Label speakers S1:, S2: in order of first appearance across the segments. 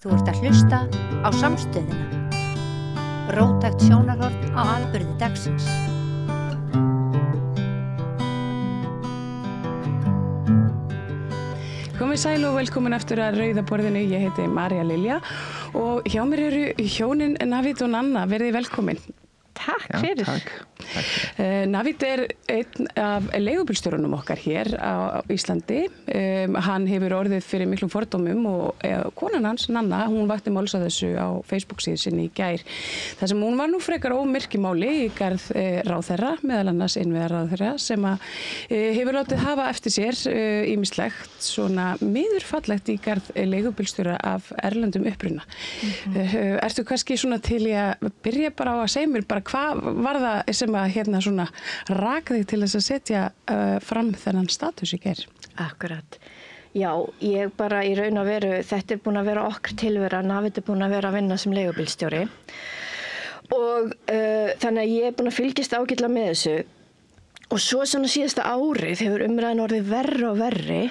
S1: Þú ert að hlusta á Samstöðina. Róttækt sjónarhorn á atburði dagsins.
S2: Komið sæl og velkomin eftir að Rauða borðinu. Ég heiti María Lilja og hjá mér eru hjónin Navid og Nanna. Verið velkomin.
S3: Takk fyrir.
S4: Takk.
S2: Navid einn af leigubílstjórunum okkar hér á Íslandi. Hann hefur orðið fyrir miklum fordómum og konan hans, Nanna, hún vakti máls á þessu á Facebook-síðu sinni í gær. Það sem hún var nú frekar ómyrkimáli í garð ráðherra, meðal annars innviðaráðherra, sem hefur látið hafa eftir sér ýmislegt svona miðurfallegt í garð leigubílstjóra af erlendum uppruna. Ertu kannski svona til í að byrja bara á að segja mér bara hvað var það sem að hérna svona rak þig til þess að setja fram þennan status í gær?
S3: Akkurat. Já, ég bara í raun og veru, þetta búin að vera okkar tilvera, Navid búin að vera að vinna sem leigubílstjóri og þannig að ég búin að fylgjast ágætlega með þessu og svo svona síðasta árið hefur umræðan orðið verri og verri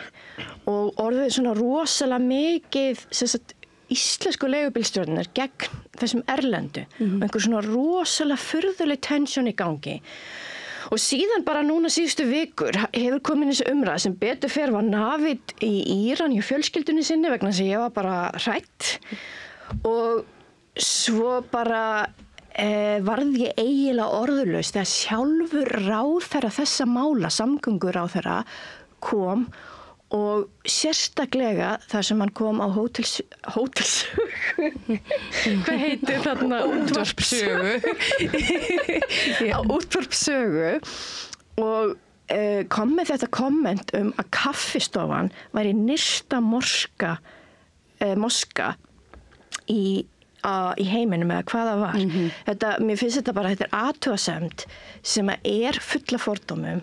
S3: og orðið svona rosalega mikið íslensku leigubílstjórnir gegn þessum erlendu og einhver svona rosalega furðuleg tensjón í gangi. Og síðan bara núna síðustu vikur hefur komin þessi umræða sem betur fer var Navid í Íran hjá fjölskyldunni sinni vegna þess að ég var bara hrætt og svo bara varð ég eiginlega orðulaus þegar sjálfur ráðherra þessa mála, samgönguráðherra kom og sérstaklega þar sem hann kom á hótelsögu hvað heitir þarna útvarpssögu á útvarpssögu og kom með þetta komment að kaffistofan væri nyrsta moska í heiminum eða hvað það var. Mér finnst þetta bara, þetta athugasemd sem er full af fordómum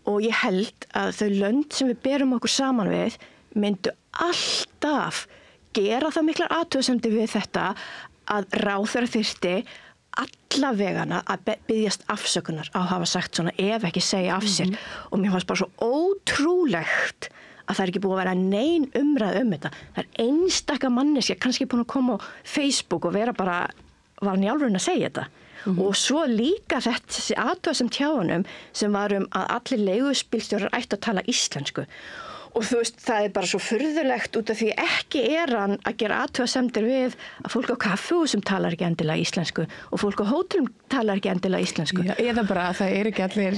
S3: og ég held að þau lönd sem við berum okkur saman við myndu alltaf gera það miklar athugasemdir við þetta að ráðherra þyrfti alla vegana að biðjast afsökunar á að hafa sagt svona ef ekki segja af sér og mér fannst bara svo ótrúlegt að það ekki búið að vera nein umræð þetta. Það einstaka manneskja kannski búin að koma á Facebook og vera bara, var hann í alvörun að segja þetta. Og svo líka þessi athugasemd hjá honum sem var að allir leigubílstjórar ættu að tala íslensku. Og þú veist, það bara svo furðulegt út af því ekki hann að gera athugasemdir við að fólk á kaffihúsum talar ekki endilega íslensku og fólk á hótelum talar ekki endilega íslensku.
S2: Já, eða bara að það ekki allir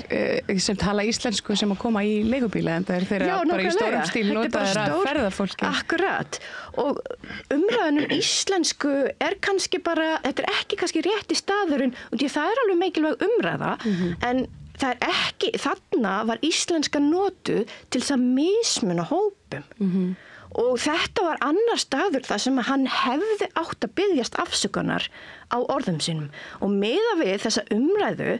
S2: sem tala íslensku sem að koma í leigubíla en það þeirra bara í stórum stíl notaðir að ferðafólki.
S3: Akkurat. Og umræðan íslensku kannski bara, þetta ekki kannski rétti staðurinn og því það alveg mikilvæg umræða en það ekki, þarna var íslenska notuð til þess að mismuna hópum og þetta var annar staður þar sem hann hefði átt að biðjast afsökunar á orðum sínum og miðað við þessa umræðu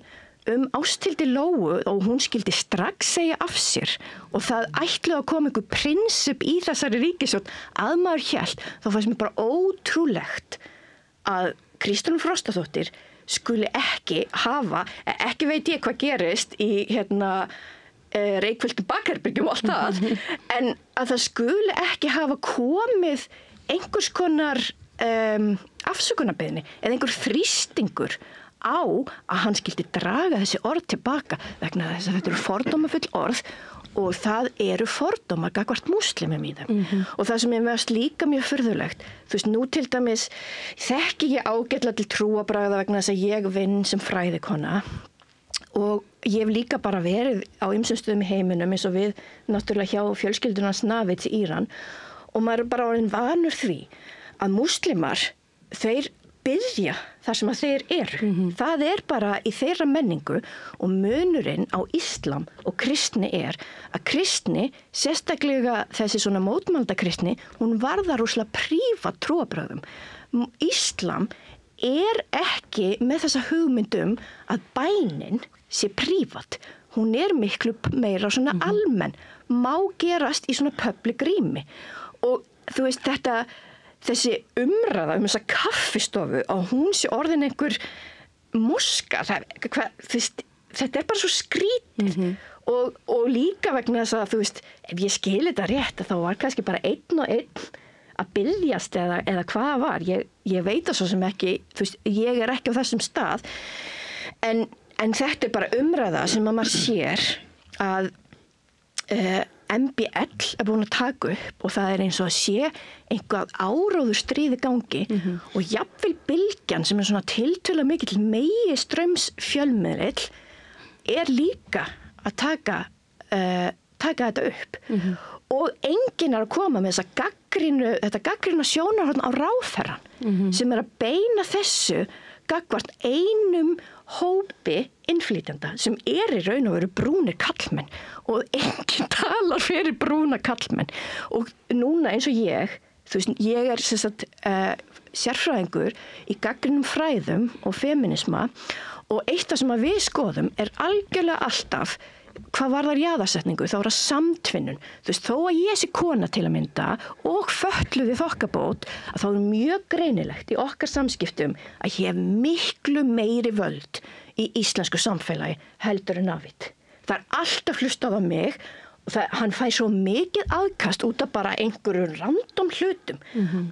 S3: Ásthildi Lóu og hún skildi strax segja af sér og það ætlaði að koma einhver prinsip í þessari ríkisstjórn að maður hélt, þá fannst mér bara ótrúlegt að Kristrún Frostadóttir skuli ekki hafa, ekki veit ég hvað gerist í reykfylltu bakherbergjum og allt það, en að það skuli ekki hafa komið einhvers konar afsökunarbeiðni eða einhver þrýstingur á að hann skildi draga þessi orð tilbaka vegna þess að þetta eru fordómafull orð og það eru fordómar gagnvart múslimum í þeim. Og það sem mér finnst líka mjög furðulegt, þú veist, nú til dæmis þekki ég ágætlega til trúarbragða vegna þess að ég vinn sem fræðikona og ég hef líka bara verið á ýmsum stöðum í heiminum eins og við náttúrulega hjá fjölskyldunans Navids í Íran og maður bara orðinn vanur því að múslimar, þeir biðja þar sem að þeir eru. Það bara í þeirra menningu og munurinn á íslam og kristni að kristni, sérstaklega þessi svona mótmældakristni, hún varðar rosalega prívat trúarbrögðum. Íslam ekki með þessa hugmyndum að bænin sé prívat. Hún miklu meira svona almenn, má gerast í svona public rými. Og þú veist þessi umræða þessa kaffistofu og hún sé orðin einhver moska, þetta bara svo skrítið og líka vegna þess að þú veist, ef ég skil þetta rétt þá var kannski bara einn og einn að biljast eða hvað það var. Ég veit það svo sem ekki, þú veist, ég ekki á þessum stað, en þetta bara umræða sem að maður sér að MBL búin að taka upp og það eins og að sé einhvað áróður stríði gangi og jafnvel Bylgjan sem svona tiltölulega mikill megi ströms fjölmiðill líka að taka þetta upp og enginn að koma með þetta gaggrinu sjónarhorn á ráðherrann sem að beina þessu gagnvart einum hópi innflytjenda sem í raun og veru brúnir kallmenn og enginn talar fyrir brúna kallmenn og núna eins og ég, þú veist, ég sem sagt sérfræðingur í gagnrýnum fræðum og feminisma og eitt af sem að við skoðum algjörlega alltaf hvað varðar jaðarsetningu, þá það samtvinnun. Þú veist, þó að ég sé kona til að mynda og fötluði þokkabót, að þá mjög greinilegt í okkar samskiptum að ég hef miklu meiri völd í íslensku samfélagi heldur en Navid. Það alltaf hlustað á mig og hann fær svo mikið aðkast út af bara einhverju random hlutum.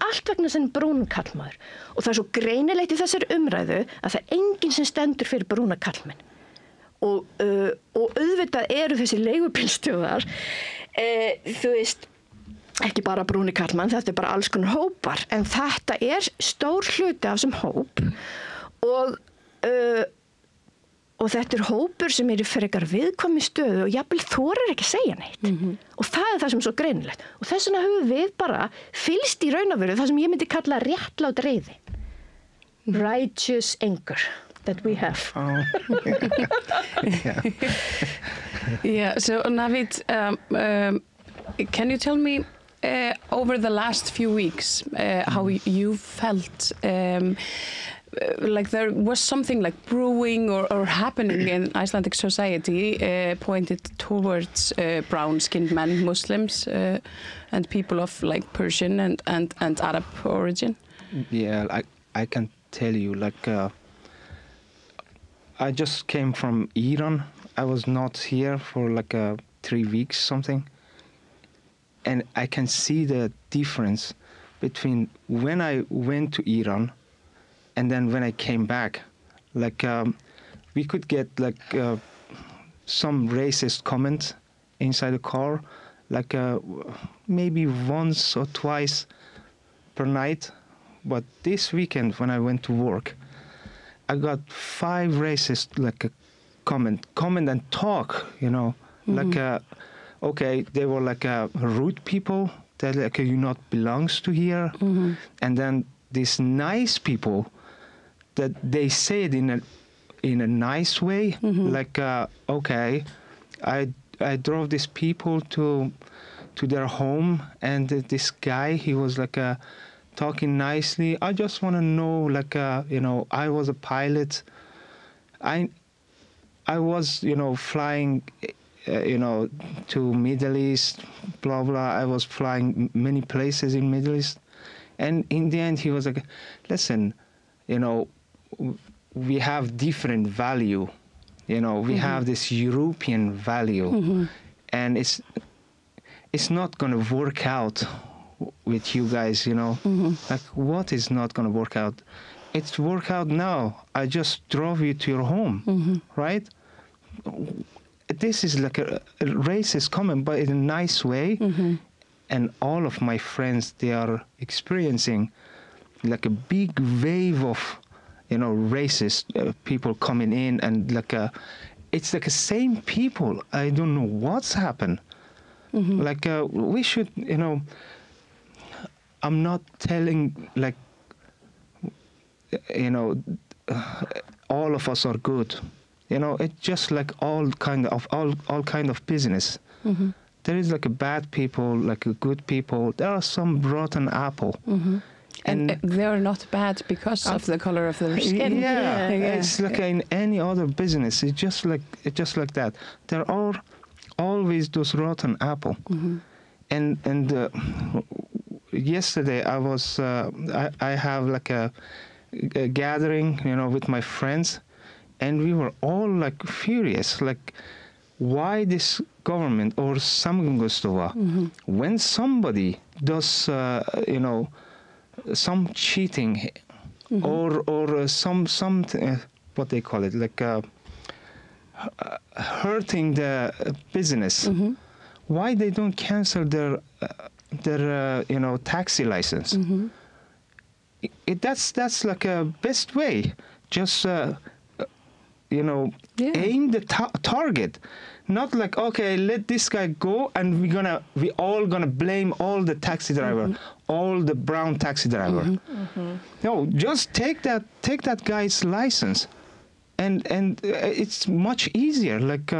S3: Allt vegna sem brúnum kallmaður. Og það svo greinilegt í þessari umræðu að það enginn sem stendur fyrir brúna kallmenn. Og auðvitað eru þessi leigubílstjóðar, þú veist, ekki bara brúni kallmann, þetta bara alls konar hópar, en þetta stór hluti af þessum hóp og þetta hópur sem í frekar viðkvæmri stöðu og jafnvel þorir ekki að segja neitt. Og það það sem svo greinilegt. Og þess vegna höfum við bara fylgst í raun og veru það sem ég myndi kalla réttlát reiði. Righteous anger. That we have.
S2: Yeah, so Navid, can you tell me over the last few weeks how you felt like there was something like brewing or happening in Icelandic society pointed towards brown-skinned men, Muslims and people of like Persian and Arab origin?
S4: Yeah, I can tell you like I just came from Iran. I was not here for like 3 weeks something. And I can see the difference between when I went to Iran and then when I came back. Like we could get like some racist comments inside the car, like maybe once or twice per night. But this weekend when I went to work, I got 5 racist like comment and talk, you know, like okay, they were like rude people that like you not belongs to here, and then these nice people that they say it in a nice way, like okay, I drove these people to their home, and this guy, he was like talking nicely. I just want to know, like, you know, I was a pilot. I was, you know, flying, you know, to Middle East, blah, blah. I was flying many places in Middle East. And in the end, he was like, listen, you know, we have different value. You know, we have this European value. And it's not going to work out with you guys, you know. Like, what is not going to work out? It's work out now. I just drove you to your home, right? This is like a racist comment, but in a nice way. And all of my friends, they are experiencing like a big wave of, you know, racist people coming in, and like it's like the same people. I don't know what's happened. Like we should, you know, I'm not telling like, you know, all of us are good. You know, it's just like all kind of business. There is like a bad people, like a good people. There are some rotten apple.
S2: And they're not bad because of the color of their skin.
S4: Yeah, it's like in any other business. It's just like that. There are always those rotten apple. And yesterday I was I have like a gathering, you know, with my friends, and we were all like furious, like why this government or Samgöngustofa, when somebody does, some cheating or some what they call it, like hurting the business, why they don't cancel their taxi license? That's like a best way. Just aim the target, not like, okay, let this guy go and we all gonna blame all the taxi driver, all the brown taxi driver. No, just take that guy's license, and it's much easier. Like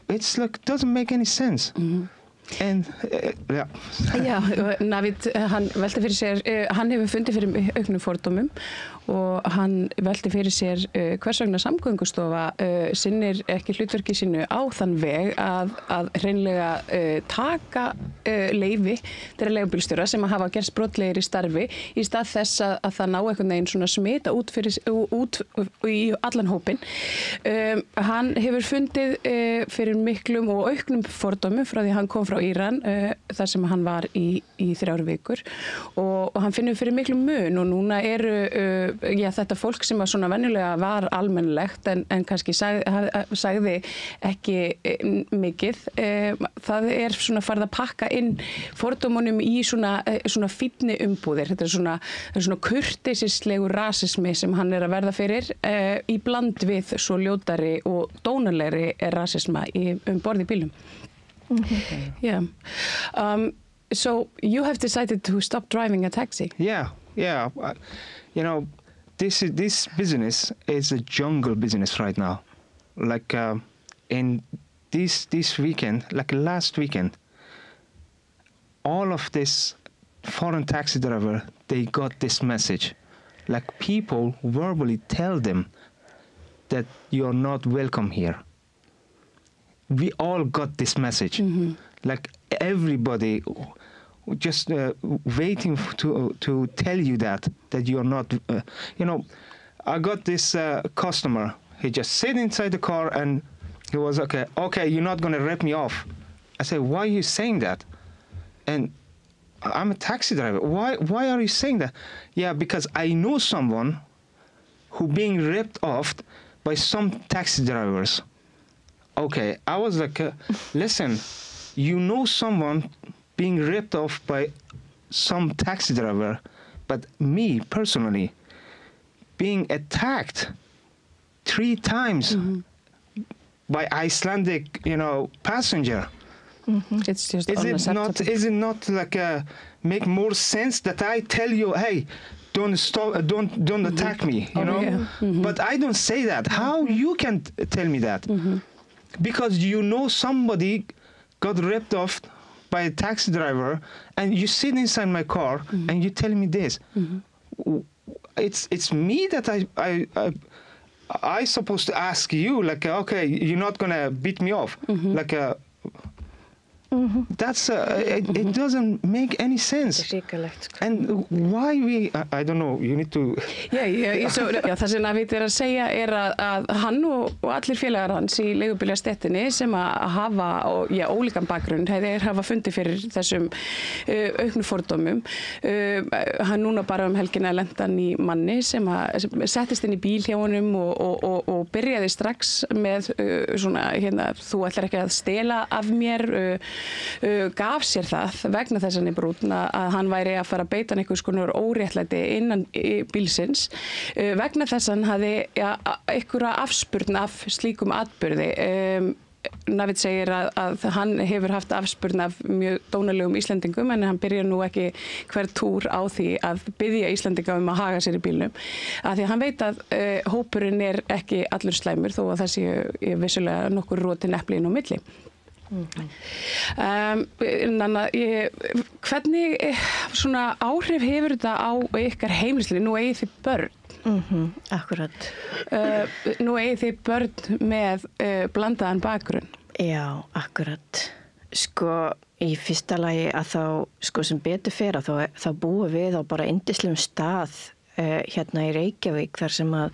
S4: it's like doesn't make any sense. En,
S2: Já, Navid, hann velti fyrir sér, hann hefur fundið fyrir auknum fordómum og hann velti fyrir sér hvers vegna Samgöngustofa sinnir ekki hlutverki sínu á þann veg að hreinlega taka leyfi þeirra leigubílstjóra sem hafa gerst brotlegir í starfi í stað þess að það ná einhvern veginn svona smita út í allan hópinn. Hann hefur fundið fyrir miklum og auknum fordómum frá því hann kom frá Íran, þar sem hann var í 3 vikur og hann finnur fyrir miklum mun og núna eru þetta fólk sem að svona venjulega var almennilegt en kannski sagði ekki mikið, það svona farið að pakka inn fordómunum í svona fínni umbúðir. Þetta svona kurteisislegur rasismi sem hann að verða fyrir í bland við svo ljótari og dónalegri rasisma borð í bílum. Yeah. So you have decided to stop driving a taxi.
S4: Yeah. This business is a jungle business right now. Like in this weekend, like last weekend, all of this foreign taxi driver, they got this message. Like people verbally tell them that you're not welcome here. We all got this message. Like everybody just waiting to tell you that you're not, I got this customer, he just sit inside the car and he was, okay, you're not going to rip me off. I said, why are you saying that? And I'm a taxi driver. Why are you saying that? Yeah, because I know someone who being ripped off by some taxi drivers. Okay, I was like, listen, you know someone being ripped off by some taxi driver, but me personally being attacked 3 times by Icelandic, passenger.
S2: It's just
S4: Is it not like make more sense that I tell you, hey, don't stop, don't attack me, But I don't say that. How you can tell me that? Because somebody got ripped off by a taxi driver and you sit inside my car and you tell me this. It's me that I supposed to ask you, like, okay, you're not gonna beat me off. Like that's it doesn't make any sense. And why I don't know, you need to
S2: það sem Navid að segja að hann og allir félagar hans í leigubílastéttinni sem að hafa ólíkan bakgrunn, þeir hafa fundið fyrir þessum auknu fordómum. Hann núna bara helgina lenti hann í manni sem settist inn í bíl hjá honum og byrjaði strax með svona, þú ætlar ekki að stela af mér, gaf sér það vegna þessan brúnn að hann væri að fara að beita einhvers konar óréttlæti innan bílsins vegna þess að hann hafði einhverja afspurn af slíkum atburði. Navid segir að hann hefur haft afspurn af mjög dónalegum Íslendingum en hann byrjar nú ekki hver túr á því að biðja Íslendinga að haga sér í bílnum af því að hann veit að hópurinn ekki allur slæmur þó að það sé vissulega nokkur rotin epli inn á milli. Nanna, hvernig svona áhrif hefur þetta á ykkar heimilislíf? Nú eigið þið börn.
S3: Akkurat.
S2: Nú eigið þið börn með blandaðan bakgrunn.
S3: Já, akkurat. Í fyrsta lagi að þá, sem betur fer að þá búum við á bara yndislegum stað hérna í Reykjavík þar sem að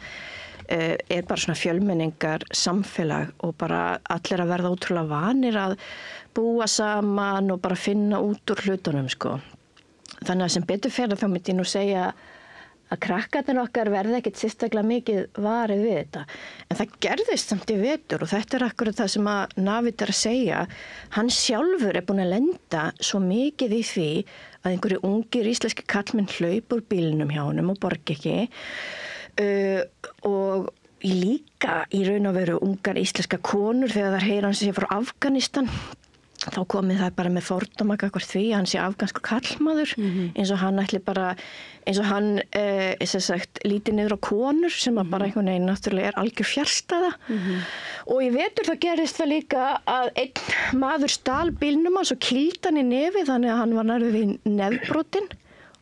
S3: bara svona fjölmenningar samfélag og bara allir að verða ótrúlega vanir að búa saman og bara finna út úr hlutunum sko. Þannig að sem betur fer þá myndi ég nú segja að krakkarnir okkar verði ekkert sérstaklega mikið varið við þetta. En það gerðist samt í vetur og þetta akkurat það sem að Navid að segja. Hann sjálfur búinn að lenda svo mikið í því að einhverju ungir íslenski kallmenn hlaup úr bílnum hjá honum og borgi ekki. Og líka í raun og veru ungar íslenska konur þegar þær heyra hann sé frá Afganistan. Þá komið það bara með fordóma gagnvart því að hann sé afganskur kallmaður eins og hann ætli bara eins og hann sagt, lítið niður á konur sem að bara einhvern veginn náttúrulega algjör fjarstæða og í vetur þá gerist það líka að einn maður stal bílnum hans og kýldi hann í nefið þannig að hann var nærður við nefbrotin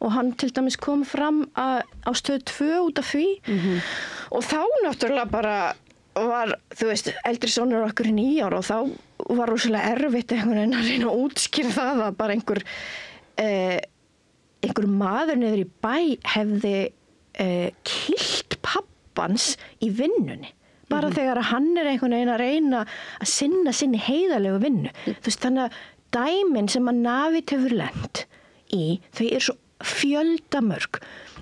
S3: og hann til dæmis kom fram á stöð 2 út af því og þá náttúrulega bara var, þú veist, eldri sonur okkur í 9 ára og þá var rosalega erfitt einhvern veginn að reyna að útskýra það að bara einhver maður niður í bæ hefði kýlt pappans í vinnunni. Bara þegar hann einhvern veginn að reyna að sinna sinni heiðarlegu vinnu. Þú veist, þannig að dæmin sem að Navid hefur lent í, þau svo fjöldamörg.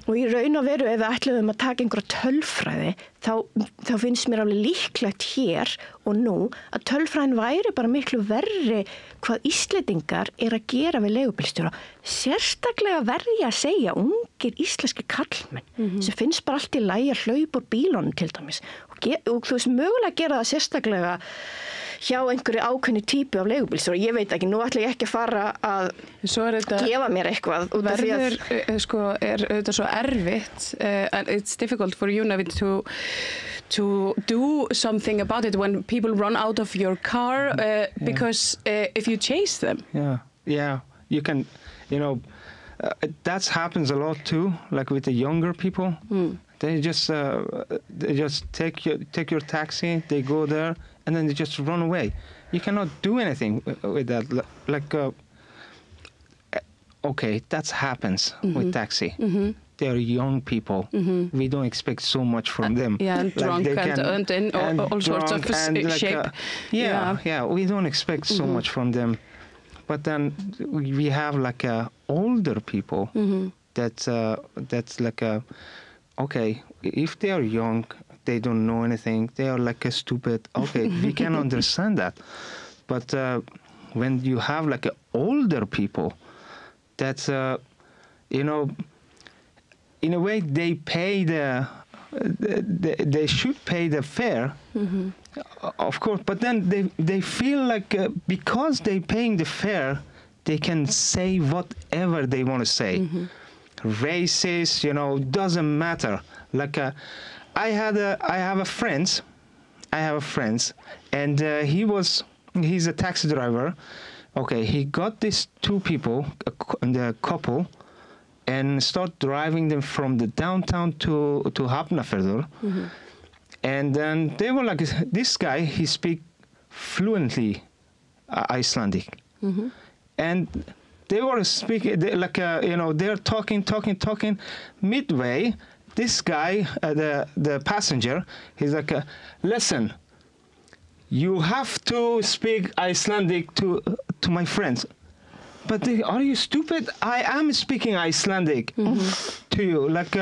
S3: Og í raun og veru ef við ætluðum að taka einhverja tölfræði þá finnst mér alveg líklegt hér og nú að tölfræðin væri bara miklu verri hvað Íslendingar að gera við leigubílstjóra. Sérstaklega verði að segja ungir íslenski kallmenn sem finnst bara allt í lagi að hlaupa úr bílunum til dæmis. Og þú veist mögulega að gera það sérstaklega hjá einhverju ákveðni típu af leigubílstjóra. Ég veit ekki, nú ætla ég ekki að fara að gefa mér eitthvað út af því að
S2: sko þetta svo erfitt and it's difficult for you Navid to do something about it when people run out of your car because if you chase them.
S4: Yeah, you can, that happens a lot too, like with the younger people. They just take your taxi, they go there, and then they just run away. You cannot do anything with that. Like, okay, that happens with taxi. They are young people. We don't expect so much from them.
S2: Yeah, and drunk and in all sorts of shape.
S4: We don't expect so much from them. But then we have like older people that's like okay, if they are young, they don't know anything, they are like stupid. Okay, we can understand that. But when you have like older people, that's in a way they pay they should pay the fare, of course. But then they feel like because they paying the fare, they can say whatever they want to say. Racist, doesn't matter. Like I have a friend, and he's a taxi driver. Okay, he got these 2 people, the couple, and start driving them from the downtown to Hafnarfjörður. And then they were like, this guy, he speak fluently Icelandic, and they were speaking like they're talking. Midway, this guy, the passenger, he's like, listen, you have to speak Icelandic to my friends. But are you stupid? I am speaking Icelandic to you. Like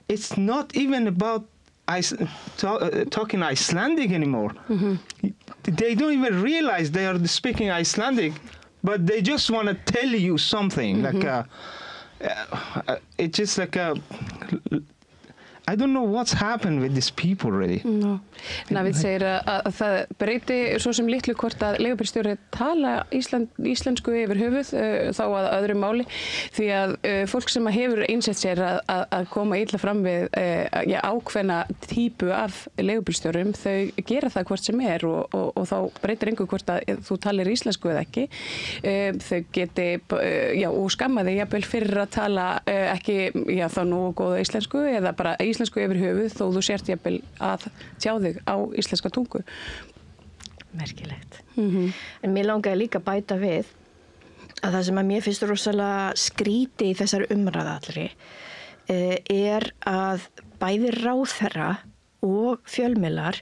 S4: it's not even about talking Icelandic anymore. They don't even realize they are speaking Icelandic. But they just want to tell you something, like it's just like I don't know what's happened with these people really.
S2: Navid segir að það breyti svo sem litlu hvort að leigubílstjóri tala íslensku yfir höfuð þá að öðru máli því að fólk sem hefur einsett sér að koma illa fram við ákveðna típu af leigubílstjórum, þau gera það hvort sem er og þá breytir engu hvort að þú talir íslensku eða ekki. Þau geti og skamma þig jafnvel fyrir að tala ekki þá nógu góða íslensku eða bara íslensku yfir höfuð þó þú sért jafnvel að tjá þig á íslenska tungu.
S3: Merkilegt. En mér langaði líka bæta við að það sem að mér finnst rosalega skríti í þessari umræðu allri að bæði ráðherra og fjölmiðlar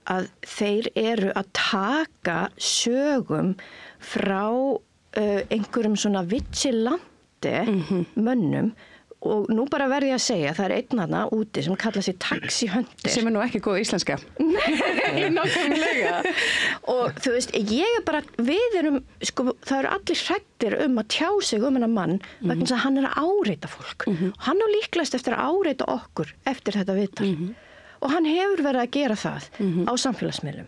S3: að þeir eru að taka sögum frá einhverjum svona vigilante mönnum og nú bara verð ég að segja það einn þarna úti sem kallar sig taxihunter
S2: sem nú ekki góð íslenska. Nei, nákvæmlega.
S3: Og þú veist, ég bara, við erum, sko, það eru allir hræddir að tjá sig hennar mann vegna þess að hann að áreita fólk. Hann á líklegast eftir að áreita okkur eftir þetta viðtal. Og hann hefur verið að gera það á samfélagsmiðlum.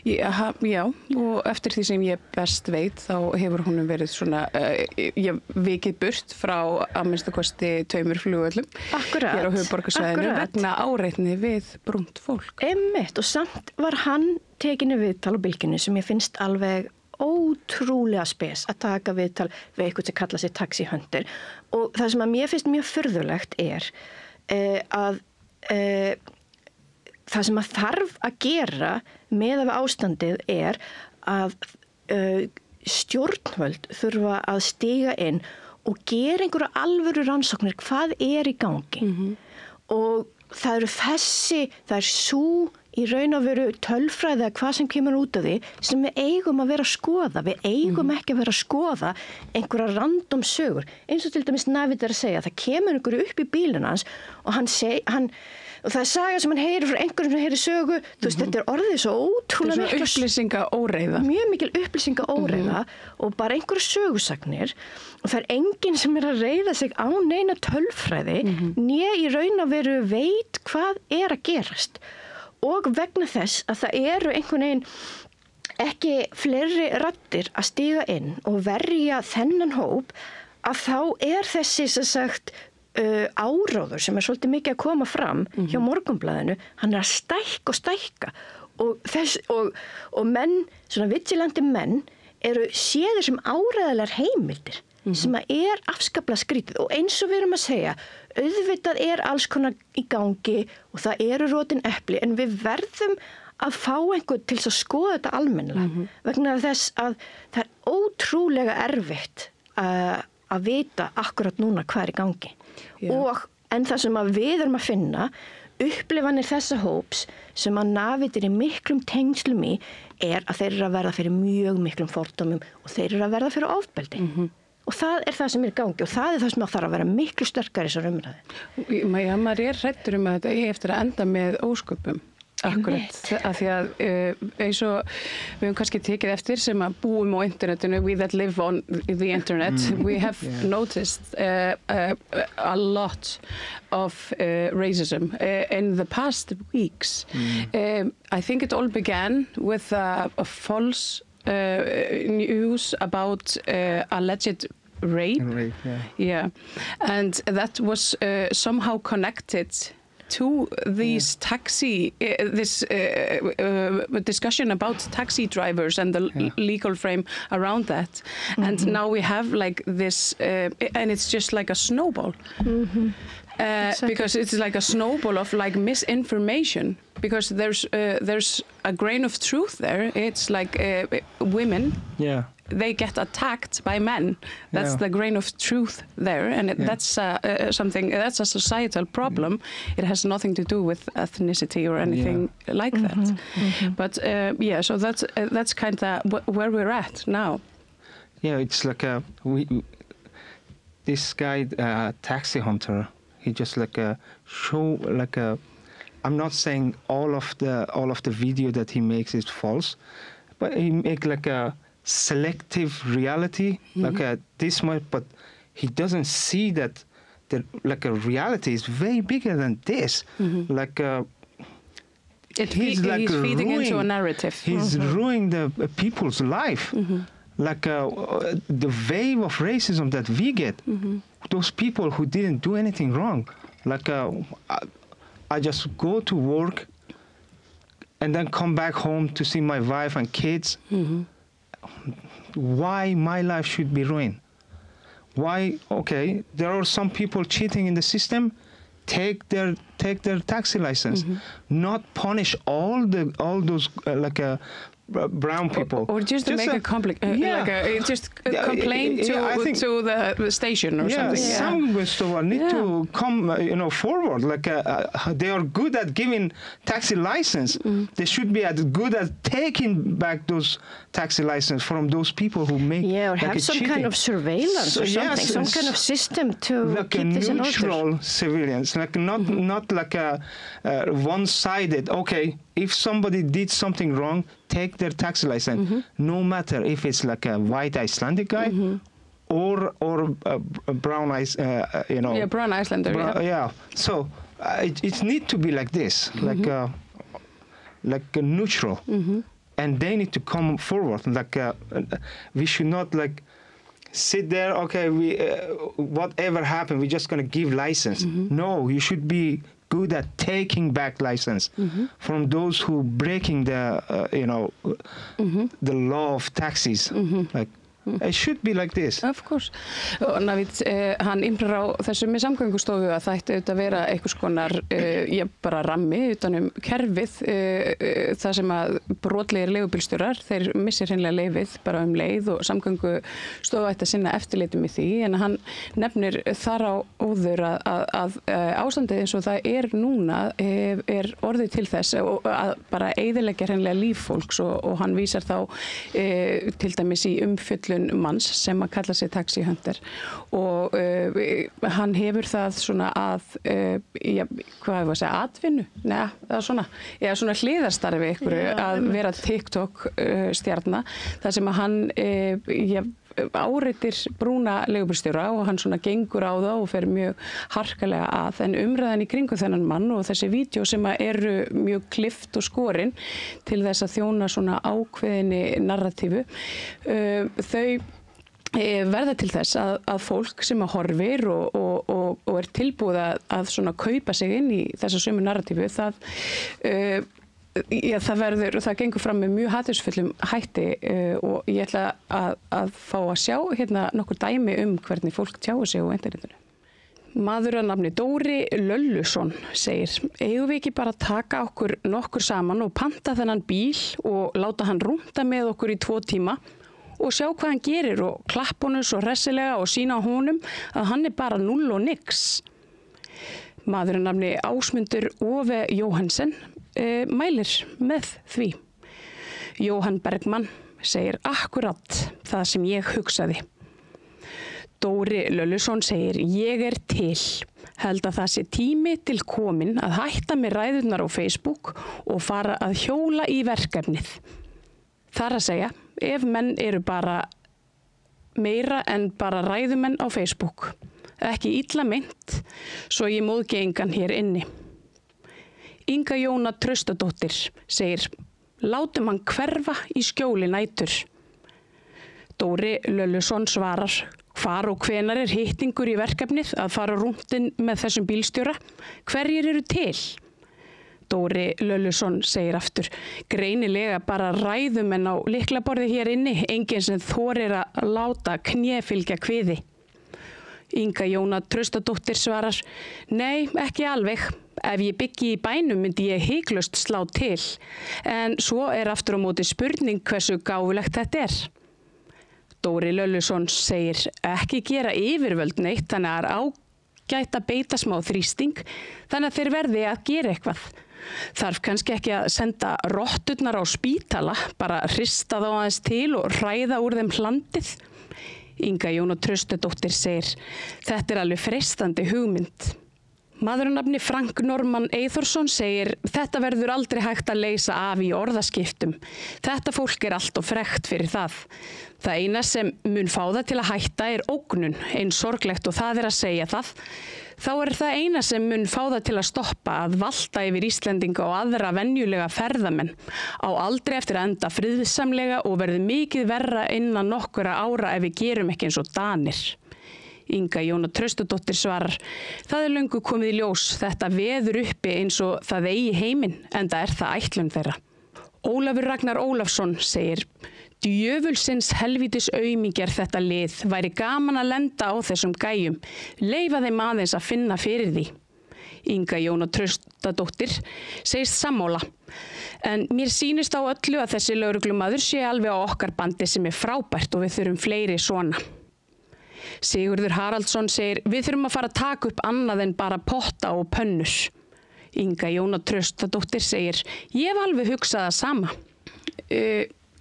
S2: Já, og eftir því sem ég best veit þá hefur hún verið svona vikið burt frá að minnsta kosti 2 flugvöllum hér á höfuðborgarsvæðinu vegna áreitni við brúnt fólk.
S3: Einmitt, og samt var hann tekinu viðtal á Bylgjunni sem ég finnst alveg ótrúlega spes að taka viðtal við eitthvað sem kalla sig taxihunter. Og það sem að mér finnst mjög furðulegt að það sem að þarf að gera með af ástandið að stjórnvöld þurfa að stíga inn og gera einhverja alvöru rannsóknir hvað í gangi. Og það er sú í raun og veru tölfræði eða hvað sem kemur út af því sem við eigum að vera að skoða. Við eigum ekki að vera að skoða einhverja random sögur. Eins og til dæmis Navid að segja, það kemur einhverju upp í bílinn hans og og það saga sem hann heyrir frá einhverjum sem heyrir sögu, þú veist, þetta orðið svo ótrúlega
S2: mikil upplýsingaóreiða.
S3: Mjög mikil upplýsingaóreiða og bara einhverju sögusagnir og það enginn sem að reiða sig á neina tölfræði né í raun að veru veit hvað að gerast. Og vegna þess að það eru einhvern veginn ekki fleiri raddir að stíga inn og verja þennan hóp að þá þessi sem sagt áróður sem svolítið mikið að koma fram hjá Morgunblaðinu, hann að stækka og menn, svona vigilante menn eru séðir sem áreiðalegar heimildir sem að afskaplega skrítið og eins og við erum að segja auðvitað alls konar í gangi og það eru rotin epli en við verðum að fá einhvern til að skoða þetta almennilega vegna þess að það ótrúlega erfitt að vita akkurat núna hvað í gangi. En það sem að við erum að finna upplifanir þessa hóps sem að Navid í miklum tengslum í að þeir eru að verða fyrir mjög miklum fordómum og þeir eru að verða fyrir ofbeldi. Og það það sem í gangi og það það sem að þarf að vera miklu sterkari í þessari umræðu.
S2: Maður hræddur að þetta eftir að enda með ósköpum. Akkurat, af því að eins og við höfum kannski tekið eftir sem að búum á internetinu, we that live on the internet, we have noticed a lot of racism in the past weeks. I think it all began with a false news about alleged rape. And that was somehow connected to these this discussion about taxi drivers and the legal frame around that. And now we have like this, and it's just like a snowball. Because it's like a snowball of like misinformation. Because there's a grain of truth there. It's like women. They get attacked by men. That's the grain of truth there, and that's something. That's a societal problem. It has nothing to do with ethnicity or anything like that. But so that's kind of where we're at now.
S4: Yeah, it's like this guy, taxi hunter. He just like show like a. I'm not saying all of the video that he makes is false, but he make like a selective reality, like this much, but he doesn't see that like a reality is way bigger than this. Like
S2: he's feeding into a narrative.
S4: He's ruining the people's life. Like the wave of racism that we get, those people who didn't do anything wrong. Like I just go to work and then come back home to see my wife and kids. Why my life should be ruined? Why? Okay, there are some people cheating in the system. Take their taxi license. Not punish all those brown people.
S2: Or just to make a complaint, complain to the station or something.
S4: Some need to come, forward. Like they are good at giving taxi license. They should be good at taking back those taxi license from those people who make.
S3: Yeah, or have some kind of surveillance or something, some kind of system to keep this in order.
S4: Neutral civilians, like not like a one-sided. Okay, if somebody did something wrong, take their taxi license, no matter if it's like a white Icelandic guy or a brown
S2: brown Icelander.
S4: So it needs to be like this, like a neutral, and they need to come forward. Like we should not like sit there. Okay, we whatever happened, we're just gonna give license. No, you should be good at taking back license from those who breaking the the law of taxis. Like it should be like this.
S2: Of course. Og Navid, hann imprar á þessu með samgöngustofu að það ætti auðvitað að vera einhvers konar bara rammi utanum kerfið það sem að brotlegir leigubílstjórar, þeir missir hreinlega leyfið bara leið og samgöngustofu ætti að sinna eftirlitum í því, en hann nefnir þar á óður að ástandið eins og það núna orðið til þess að bara eyðileggja hreinlega líf fólks og hann vísar þá til dæmis í umfjöllun manns sem að kalla sig Taxi Hunter og hann hefur það svona að hvað hefur að segja, atvinnu? Nei, það svona hliðarstarfi einhverju að vera TikTok stjarna, þar sem að hann áreitir brúna leigubílstjóra og hann svona gengur á það og fer mjög harkalega að, en umræðan í kringum þennan mann og þessi vídeo sem eru mjög klift og skorin til þess að þjóna svona ákveðinni narratífu, þau verða til þess að fólk sem að horfir og tilbúið að svona kaupa sig inn í þessa sömu narratífu, það gengur fram með mjög hatursfullum hætti og ég ætla að fá að sjá hérna nokkur dæmi hvernig fólk tjáir sig á internetinu. Maður að nafni Dóri Löllusson segir: eigum við ekki bara taka okkur nokkur saman og panta þennan bíl og láta hann rúnta með okkur í 2 tíma og sjá hvað hann gerir og klappa honum svo hressilega og sýna honum að hann bara 0 og nix. Maður að nafni Ásmundur Ove Jóhansen mælir með því. Jóhann Bergmann segir akkurat það sem ég hugsaði. Dóri Löllusson segir: ég til. Held að það sé tími til komin að hætta með ræðurnar á Facebook og fara að hjóla í verkefnið. Þar að segja, ef menn eru bara meira en bara ræðumenn á Facebook. Ekki illa meint, svo ég móðgi engan hér inni. Inga Jóna Traustadóttir segir: látum hann hverfa í skjóli nætur. Dóri Löllusson svarar: hvar og hvenar hittingur í verkefnið að fara rúntinn með þessum bílstjóra? Hverjir eru til? Dóri Löllusson segir aftur: greinilega bara ræðumenn á lyklaborði hér inni, enginn sem þorir að láta knéfylgja kviði. Inga Jóna Traustadóttir svarar: nei, ekki alveg. Ef ég byggi í bænum myndi ég hiklaust slá til, en svo aftur á móti spurning hversu gáfulegt þetta er. Dóri Löllusson segir: ekki gera yfirvöld neitt, þannig að ágætt að beita smá þrýsting, þannig að þeir verði að gera eitthvað. Þarf kannski ekki að senda rotturnar á spítala, bara hrista þá aðeins til og hræða úr þeim hlandið. Inga Jóna Traustadóttir segir: þetta alveg freistandi hugmynd. Maður að nafni Frank Norman Eyþórsson segir: þetta verður aldrei hægt að leysa af í orðaskiptum. Þetta fólk allt of frekt fyrir það. Það eina sem mun fá það til að hætta ógnun, eins sorglegt og það að segja það. Þá það eina sem mun fá það til að stoppa að valta yfir Íslendinga og aðra venjulega ferðamenn. Á aldrei eftir að enda friðsamlega og verður mikið verra innan nokkura ára ef við gerum ekki eins og Danir. Inga Jóna Traustadóttir svarar: það löngu komið í ljós, þetta veður uppi eins og það eigi heiminn, enda það ætlun þeirra. Ólafur Ragnar Ólafsson segir: djöfulsins helvítis aumingjar þetta lið, væri gaman að lenda á þessum gæjum, leyfa þeim aðeins að finna fyrir því. Inga Jóna Traustadóttir segist sammála. En mér sýnist á öllu að þessi lögreglumaður sé alveg á okkar bandi sem frábært og við þurfum fleiri svona. Sigurður Haraldsson segir við þurfum að fara að taka upp annað en bara potta og pönnur. Inga Jóna Traustadóttir segir ég hef alveg hugsað það sama.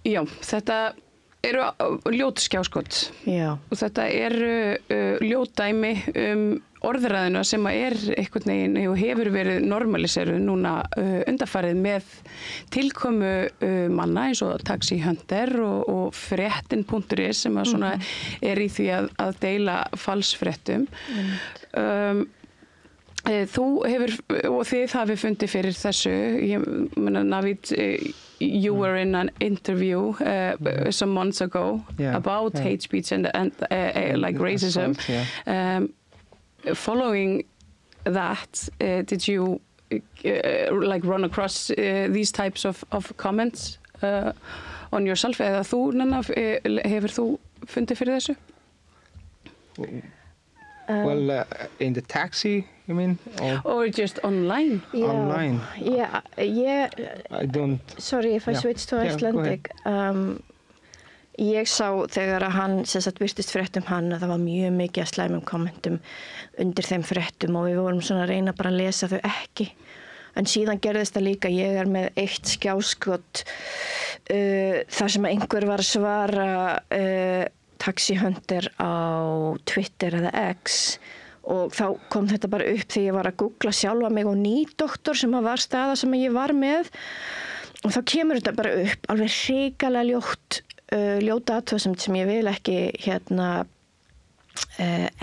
S2: Já, þetta eru ljót skjáskot.
S3: Já.
S2: Og þetta eru ljót dæmi orðræðina sem einhvern veginn og hefur verið normaliseruð núna undanfarið með tilkomu manna eins og Taxi Hunter og fréttin.is sem að svona í því að deila falsfréttum. Þú hefur, og þið hafið fundið fyrir þessu, ég meina Navid, you were in an interview some months ago about hate speech and like racism. Following that, did you like run across these types of comments on yourself? Eða þú, Nanna, hefur þú fundið fyrir þessu?
S4: Well, in the taxi, you mean?
S2: Or just online?
S3: Yeah.
S4: Online?
S3: Yeah.
S4: I don't...
S3: Sorry if I switch to Icelandic. Ég sá þegar að hann virtist fréttum hann að það var mjög mikið að slæmum kommentum undir þeim fréttum og við vorum svona að reyna bara að lesa þau ekki. En síðan gerðist það líka, ég með eitt skjáskot þar sem einhver var að svara Taxi Hunter á Twitter eða X og þá kom þetta bara upp þegar ég var að googla sjálfa mig og nýdoktor sem var staða sem ég var með og þá kemur þetta bara upp alveg hrikalega ljóta athugasemd sem ég vil ekki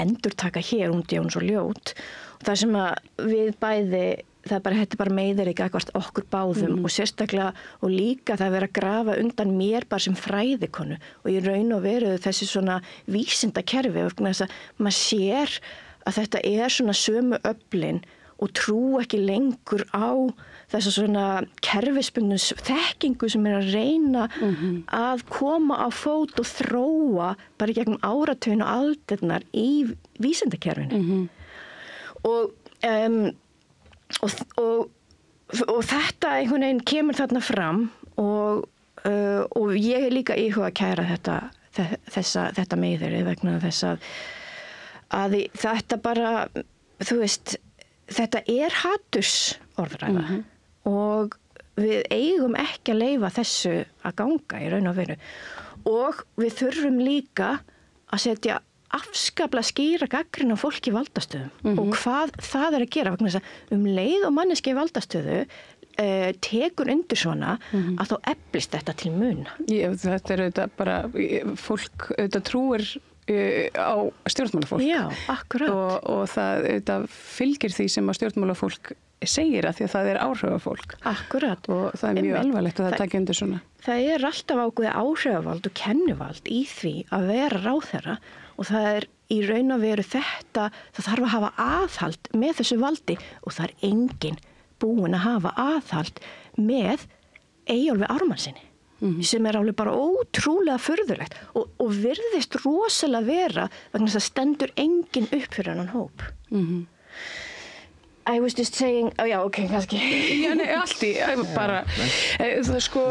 S3: endurtaka hér hún svo ljót og það sem að við bæði þetta er bara meiðir ekki akkvart okkur báðum og sérstaklega og líka það vera að grafa undan mér bara sem fræðikonu og í raun og veru þessi svona vísindakerfi og þess að maður sér að þetta svona sömu öflin og trú ekki lengur á þessa svona kerfisbundnu þekkingu sem að reyna að koma á fót og þróa bara gegnum áratugin og aldirnar í vísindakerfinu. Og þetta einhvern veginn kemur þarna fram og ég líka íhuga að kæra þetta meiðiri vegna þess að þetta bara, þú veist, þetta hatursorðræða og við eigum ekki að leyfa þessu að ganga í raun og veru og við þurfum líka að setja afskaplega skýra gagnrýni á fólk í valdastöðum og hvað það að gera vegna þess að leið og manneski í valdastöðu tekur undir svona að þá eflist þetta til muna.
S2: Þetta auðvitað bara fólk auðvitað trúir á stjórnmálafólk.
S3: Já, akkurat.
S2: Og það auðvitað fylgir því sem að stjórnmálafólk segir að því að það áhrifafólk.
S3: Akkurat.
S2: Og það mjög alvarlegt að það taki undir svona.
S3: Það alltaf ákveðið áhrifavald og kennivald í því að vera ráðherra og það í raun og veru það þarf að hafa aðhald með þessu valdi og það enginn búin að hafa aðhald með Eyjólfi Ármannsyni sem alveg bara ótrúlega furðulegt og virðist rosalega vera vegna þess að stendur enginn upp fyrir hennan hóp. I was just saying, já, ok, kannski.
S2: Já, nei, allt í, bara, það sko,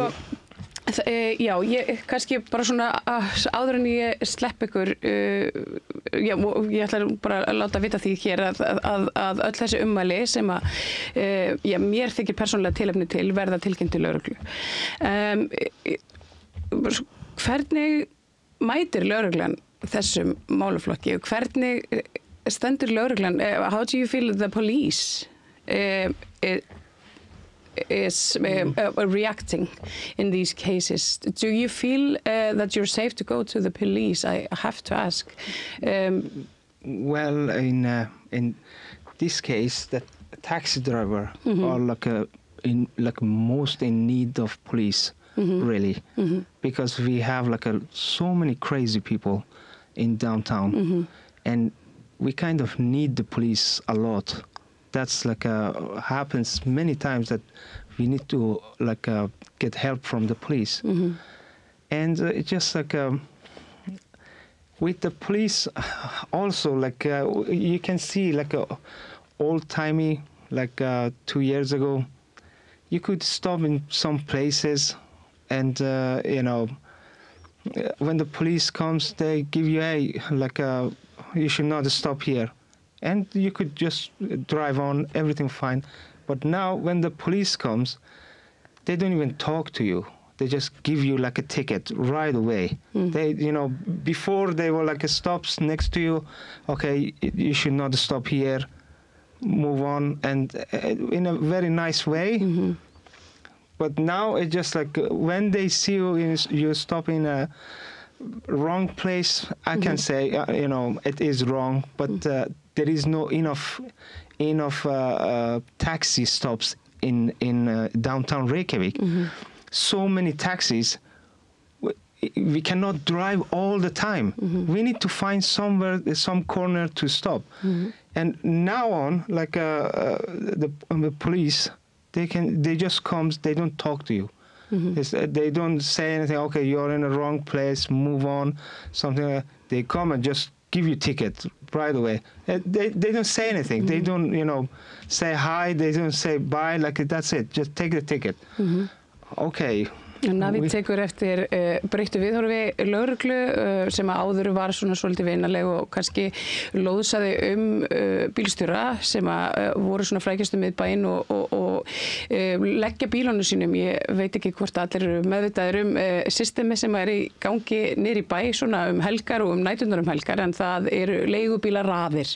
S2: já, ég kannski bara svona áður en ég slepp ykkur, já, ég ætla bara að láta vita því hér að öll þessi ummæli sem að, já, mér þykir persónulega tilefni til verða tilkynnt til lögreglu. Hvernig mætir lögreglan þessum málaflokki og hvernig stendur lögreglan, how do you feel the police is reacting in these cases? Do you feel that you're safe to go to the police? I have to ask.
S4: Well, in this case, the taxi driver are like most in need of police, really, because we have so many crazy people in downtown, and we kind of need the police a lot. That's happens many times that we need to get help from the police. And it's just with the police also you can see old-timey, like 2 years ago. You could stop in some places, and when the police comes, they give you you should not stop here, and you could just drive on, everything fine. But now, when the police comes, they don't even talk to you. They just give you like a ticket right away. They, before they were like stops next to you. Okay, you should not stop here. Move on, and in a very nice way. But now it's just like when they see you stop in a wrong place, I can say, it is wrong. But there is no enough taxi stops in downtown Reykjavik. So many taxis, we cannot drive all the time. We need to find some corner to stop. And now on, like the police, they just come, they don't talk to you. They don't say anything. Okay, you're in the wrong place, move on, something like that. They come and just give you ticket right away. They don't say anything. They don't, say hi. They don't say bye. Like that's it. Just take the ticket. Okay.
S2: Navid tekur eftir breyttu viðhorfi lögreglu sem áður var svona svolítið vinaleg og kannski lóðsaði bílstjóra sem voru svona frækjastu miðbæinn og leggja bílunum sínum. Ég veit ekki hvort allir eru meðvitaðir systemi sem í gangi niður í bæ svona helgar og næturnar helgar, en það eru leigubílaraðir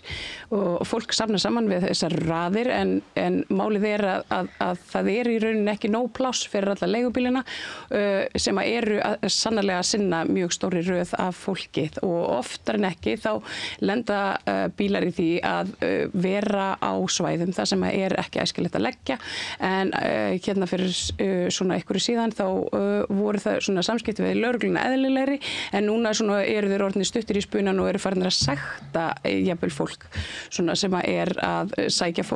S2: og fólk safnar saman við þessar raðir en málið að það í rauninni ekki nóg pláss fyrir alla leigubílina sem eru sannarlega að sinna mjög stóri röð af fólki, og oftar en ekki þá lenda bílar í því að vera á svæðum þar sem ekki æskilegt að leggja. En hérna fyrir svona einhverju síðan þá voru það svona samskipti við lögregluna eðlilegri, en núna svona eru þeir orðnir stuttir í spunan og eru farin að sekta jafnvel fólk svona sem að sækja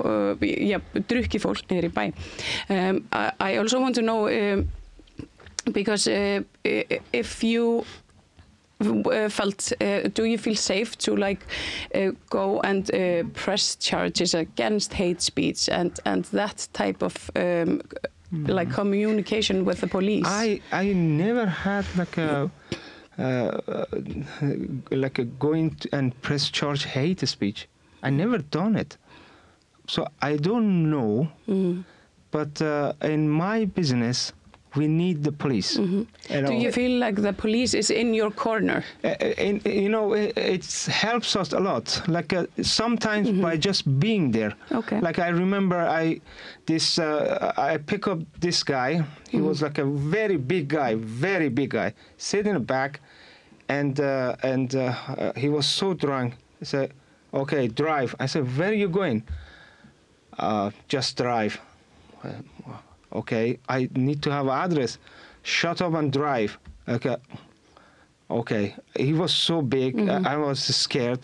S2: drukki fólk niður í bæ. I also want to know because if you felt, do you feel safe to go and press charges against hate speech and that type of communication with the police?
S4: I never had like a going and press charge hate speech. I never done it, so I don't know. But in my business, we need the police. Do
S2: you feel like the police is in your corner?
S4: It helps us a lot. Like sometimes by just being there.
S2: Okay.
S4: Like I remember, I pick up this guy. He was like a very big guy, sit in the back, and he was so drunk. He said, "Okay, drive." I said, "Where are you going?" Just drive. Okay, I need to have an address. Shut up and drive. Okay. He was so big, I was scared,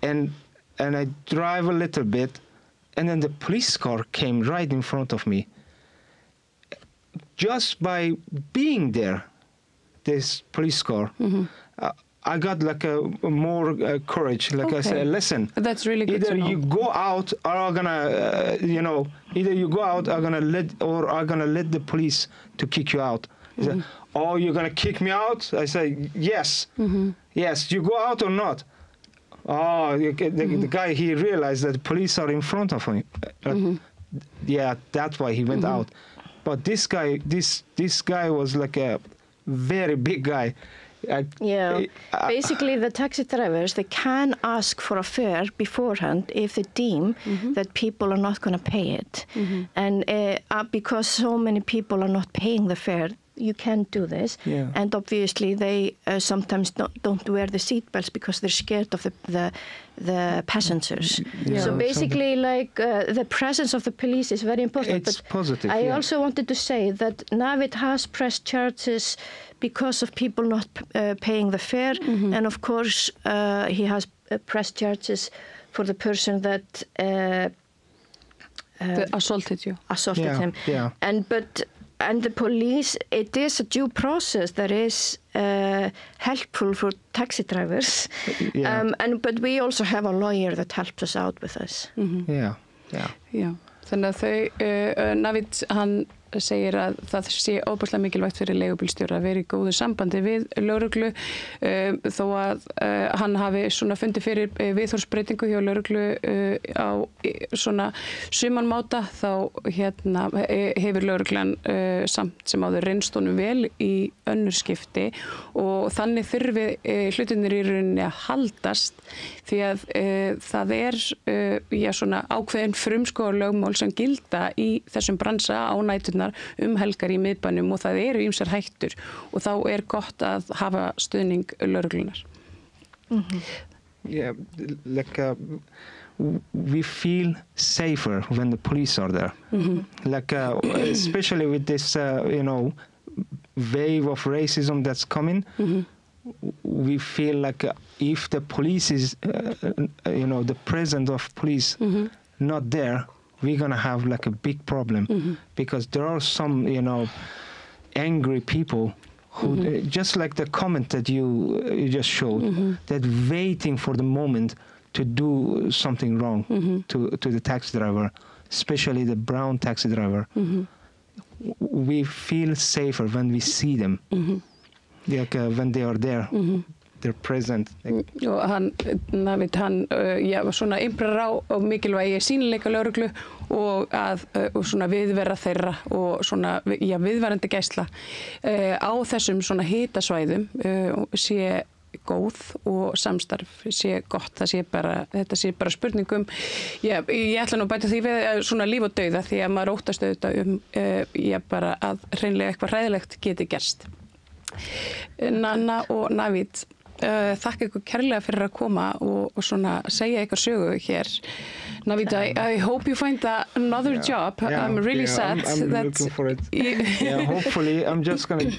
S4: and I drive a little bit, and then the police car came right in front of me. Just by being there, this police car, I got like more courage. Like I said, listen.
S2: That's really good
S4: either
S2: to know.
S4: you go out, or I'm gonna, either you go out, I'm gonna let the police to kick you out. He said, "Oh, you're gonna kick me out?" I say, "Yes, yes. You go out or not?" Oh, the guy, he realized that the police are in front of him. Yeah, that's why he went out. But this guy was like a very big guy.
S3: Basically the taxi drivers, they can ask for a fare beforehand if they deem that people are not going to pay it. And because so many people are not paying the fare, you can't do this. And obviously they sometimes don't wear the seat belts because they're scared of the passengers. So basically the presence of the police is very important.
S4: It's positive.
S3: I also wanted to say that Navid has pressed charges because of people not paying the fare, and of course he has pressed charges for the person that
S2: assaulted him.
S3: And the police, it is a due process that is helpful for taxi drivers. But we also have a lawyer that helps us out with this.
S2: Já. Þannig að þau, Navid, hann segir að það sé óbúslega mikilvægt fyrir leigubílstjóra að vera í góðu sambandi við lögreglu þó að hann hafi svona fundið fyrir viðhorfsbreytingu hjá lögreglu á svona sumanmáta þá hefur lögreglan samt sem áður reynst honum vel í önnur skipti og þannig þurfi hlutirnir í rauninni að haldast því að það svona ákveðin frumskógarlögmál sem gilda í þessum bransa á næturnar helgar í miðbænum og það eru ýmsar hættur og þá gott að hafa stuðning lögreglunar.
S4: Yeah, like we feel safer when the police are there. Like especially with this, wave of racism that's coming, we feel like if the police is, the presence of police not there, we're going to have like a big problem because there are some, angry people who, just like the comment that you just showed, that waiting for the moment to do something wrong to the taxi driver, especially the brown taxi driver. We feel safer when we see them, like when they are there. They're present.
S2: Og Navid, svona imprar á mikilvægi sýnileika lögreglu og að svona viðvera þeirra og svona, viðverandi gæsla á þessum svona hitasvæðum sé góð og samstarf sé gott, þetta sé bara spurningum. Ég ætla nú að bæta því við svona líf og dauða því að maður óttast auðvitað bara að hreinlega eitthvað hræðilegt geti gerst. Nanna og Navid, þakka ykkur kærlega fyrir að koma og svona segja ykkur sögu hér. Navid, I hope you find another job. I'm really sad.
S4: I'm looking for it. Hopefully, I'm just going to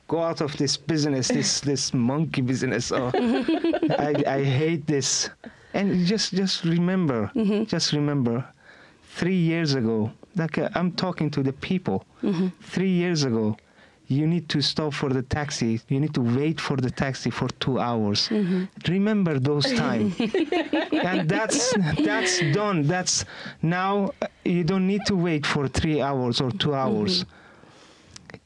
S4: go out of this business, this monkey business. I hate this. And just remember, 3 years ago, like I'm talking to the people. 3 years ago, you need to stop for the taxi. You need to wait for the taxi for 2 hours. Remember those times. And that's done. That's now you don't need to wait for 3 hours or 2 hours.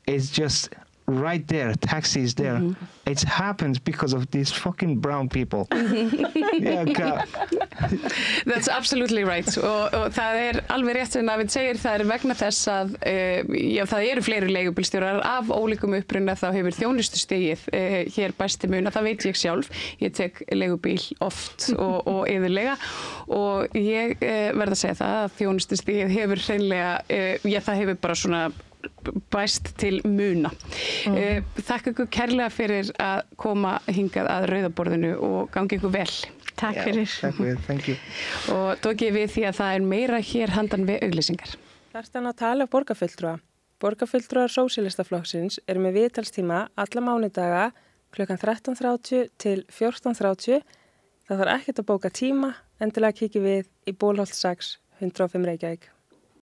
S4: It's just right there. Taxi is there. It happens because of these fucking brown people.
S2: That's absolutely right. Og það alveg rétt sem Navid segir, það vegna þess að það eru fleiri leigubílstjórar af ólíkum uppruna, þá hefur þjónustustigið hér bæsti muna, það veit ég sjálf. Ég tek leigubíl oft og iðulega og ég verð að segja það að þjónustustigið hefur hreinlega, það hefur bara svona bæst til muna. Þakka ykkur kærlega fyrir að koma hingað að rauðaborðinu og gangi ykkur vel.
S3: Takk fyrir.
S4: Takk fyrir, thank you.
S2: Og tókið við því að það meira hér handan við auglýsingar.
S5: Þarftan að tala borgarfulltrúa. Borgarfulltrúar Sósíalistaflokksins með viðtalstíma alla mánudaga klukkan 13:30 til 14:30. Það þarf ekkert að bóka tíma, endilega kíkið við í Bólholt 6, 105 Reykjavík.